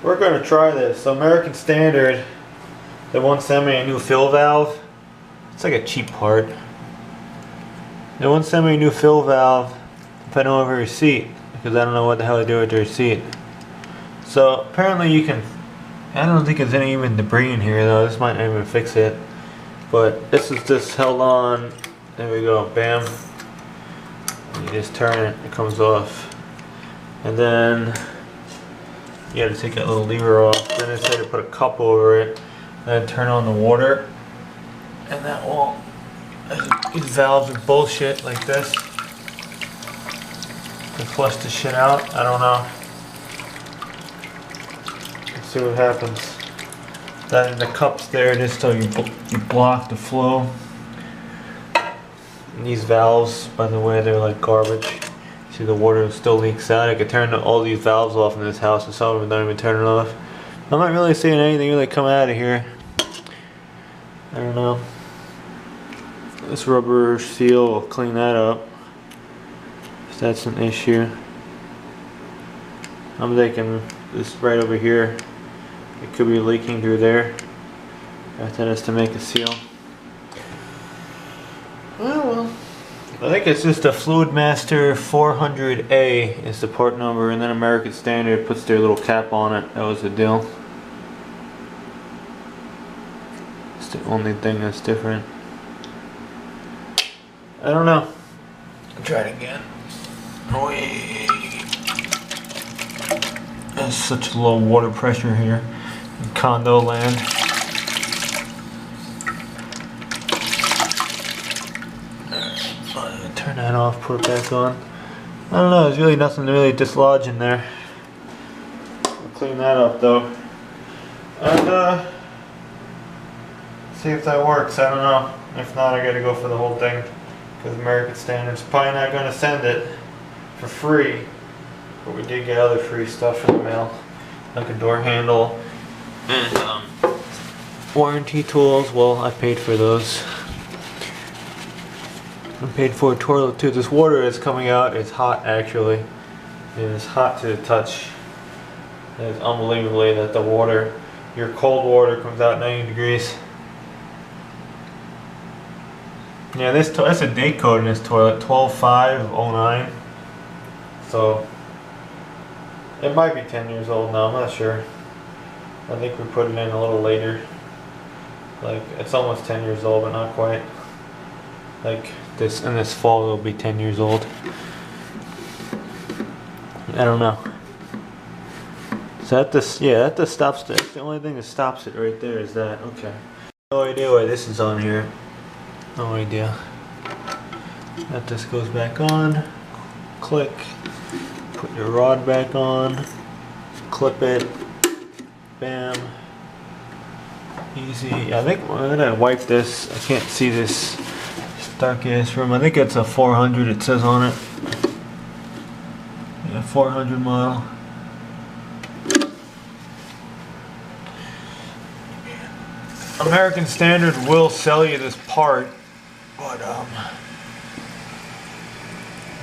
We're going to try this. So American Standard, they once sent me a new fill valve. It's like a cheap part. They once sent me a new fill valve if I don't have a receipt, because I don't know what the hell I do with the receipt. So apparently you can, I don't think there's any even debris in here though. This might not even fix it. But this is just held on. There we go. Bam. And you just turn it, it comes off. And then you gotta take that little lever off. Then they say to put a cup over it. Then turn on the water. And that will, these valves are bullshit like this. To flush the shit out. I don't know. Let's see what happens. That in the cups there, just so you block the flow. And these valves, by the way, they're like garbage. See, the water still leaks out. I could turn all these valves off in this house, and some of them don't even turn it off. I'm not really seeing anything really come out of here. I don't know. This rubber seal will clean that up. If that's an issue. I'm thinking this right over here. It could be leaking through there. That is to make a seal. Well, I think it's just a Fluidmaster 400A is the part number, and then American Standard puts their little cap on it. That was the deal. It's the only thing that's different. I don't know. I'll try it again. There's such low water pressure here in condo land. Turn that off, put it back on. I don't know, there's really nothing to really dislodge in there. I'll clean that up though. And see if that works. I don't know. If not, I gotta go for the whole thing. Because American Standard's probably not gonna send it for free. But we did get other free stuff in the mail. Like a door handle and warranty tools. Well, I paid for those. I paid for a toilet too. This water is coming out. It's hot actually. It is hot to the touch. It is unbelievably that the water, your cold water, comes out 90 degrees. Yeah, that's a date code in this toilet, 12/5/09. So it might be 10 years old now. I'm not sure. I think we put it in a little later. Like it's almost 10 years old, but not quite. Like this in this fall, it'll be 10 years old. I don't know. So that just stops. That's the only thing that stops it right there. Is that okay? No idea why this is on here. No idea. That just goes back on. Click. Put your rod back on. Clip it. Bam. Easy. I think I'm gonna wipe this. I can't see this dark ass room. I think it's a 400. It says on it. Yeah, 400 model. American Standard will sell you this part, but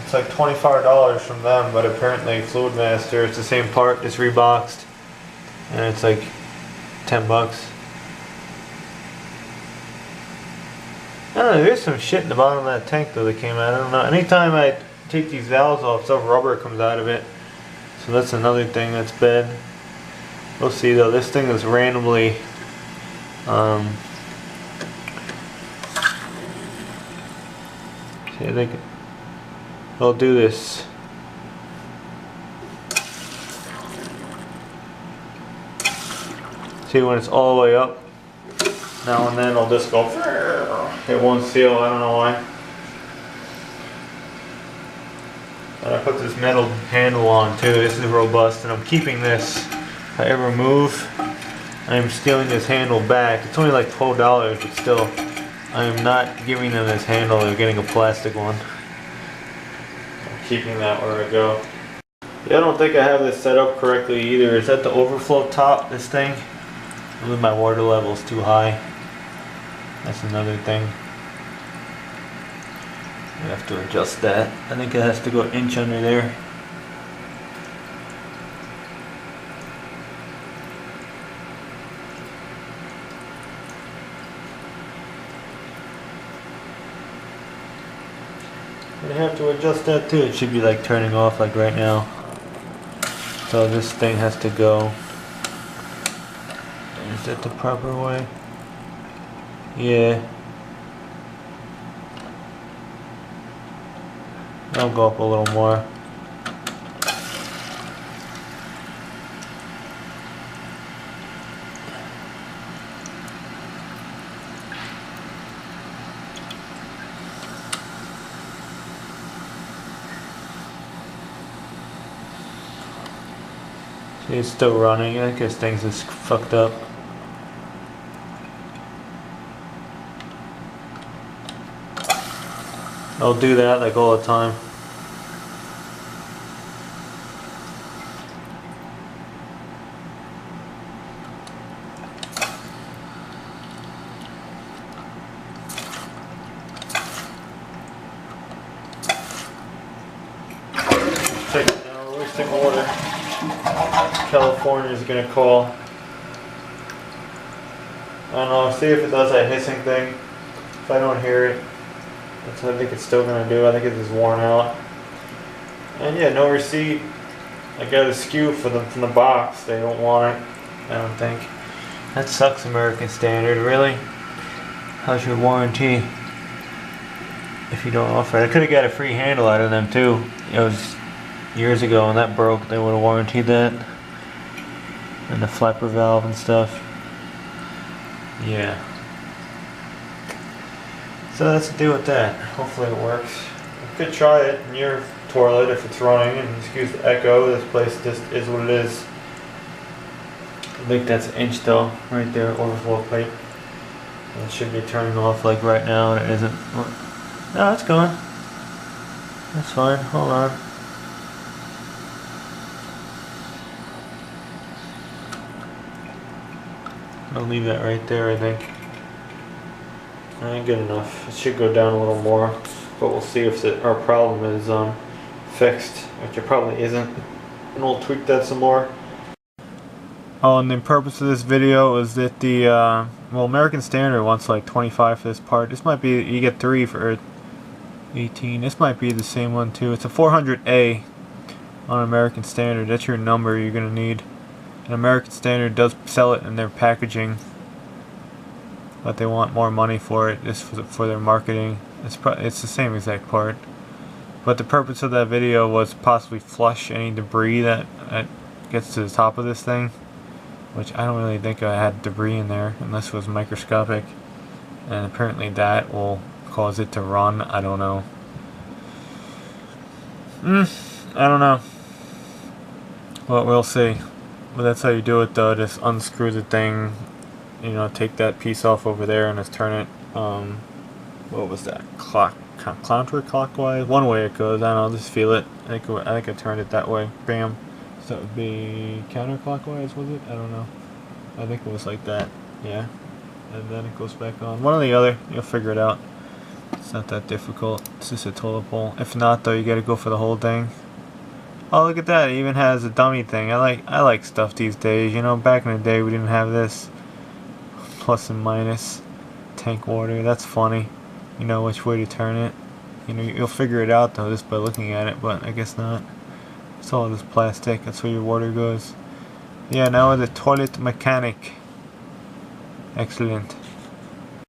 it's like $25 from them. But apparently Fluidmaster, it's the same part, just reboxed, and it's like 10 bucks. I don't know, there's some shit in the bottom of that tank though that came out. I don't know. Anytime I take these valves off, some rubber comes out of it. So that's another thing that's bad. We'll see though. This thing is randomly see, I think I'll do this. See, when it's all the way up, now and then I'll just go. It won't seal. I don't know why. And I put this metal handle on too. This is robust, and I'm keeping this. If I ever move, I'm stealing this handle back. It's only like $12, but still, I am not giving them this handle. They're getting a plastic one. I'm keeping that where I go. Yeah, I don't think I have this set up correctly either. Is that the overflow top, this thing? I believe my water level is too high. That's another thing. I have to adjust that. I think it has to go an inch under there. have to adjust that too. It should be like turning off like right now. So this thing has to go. Is that the proper way? Yeah. I'll go up a little more. See, it's still running. I guess things is fucked up. I'll do that like all the time. Check it now, we're wasting water. California is gonna call. I don't know, see if it does that hissing thing. If I don't hear it, that's what I think it's still gonna do. I think it is worn out. And yeah, no receipt. I got a SKU for them from the box. They don't want it, I don't think. That sucks, American Standard, really? How's your warranty if you don't offer it? I could have got a free handle out of them too. It was years ago when that broke, they would have warranted that. And the flapper valve and stuff. Yeah. So that's the deal with that. Hopefully it works. You could try it in your toilet if it's running, and excuse the echo, this place just is what it is. I think that's an inch though, right there, overflow pipe. And it should be turning off like right now, and it isn't. No, it's going. That's fine, hold on. I'll leave that right there, I think. Alright, good enough. It should go down a little more, but we'll see if our problem is fixed, which it probably isn't. And we'll tweak that some more. Oh, and the purpose of this video is that the, well, American Standard wants like 25 for this part. This might be, you get 3 for 18. This might be the same one too. It's a 400A on American Standard. That's your number you're going to need. And American Standard does sell it in their packaging, but they want more money for it just for their marketing. It's the same exact part. But the purpose of that video was possibly flush any debris that gets to the top of this thing, which I don't really think I had debris in there unless it was microscopic. And apparently that will cause it to run. I don't know. I don't know. Well, we'll see. But that's how you do it though. Just unscrew the thing, you know, take that piece off over there and just turn it, what was that, counterclockwise? One way it goes, I don't know, just feel it. I think I turned it that way, bam. So that would be counterclockwise, was it? I don't know. I think it was like that, yeah. And then it goes back on. One or the other, you'll figure it out. It's not that difficult, it's just a toilet bowl. If not though, you gotta go for the whole thing. Oh, look at that, it even has a dummy thing. I like stuff these days, you know, back in the day we didn't have this. Plus and minus tank water, that's funny. You know which way to turn it. You know, you'll figure it out though just by looking at it, but I guess not. It's all this plastic, that's where your water goes. Yeah, now we're the toilet mechanic. Excellent.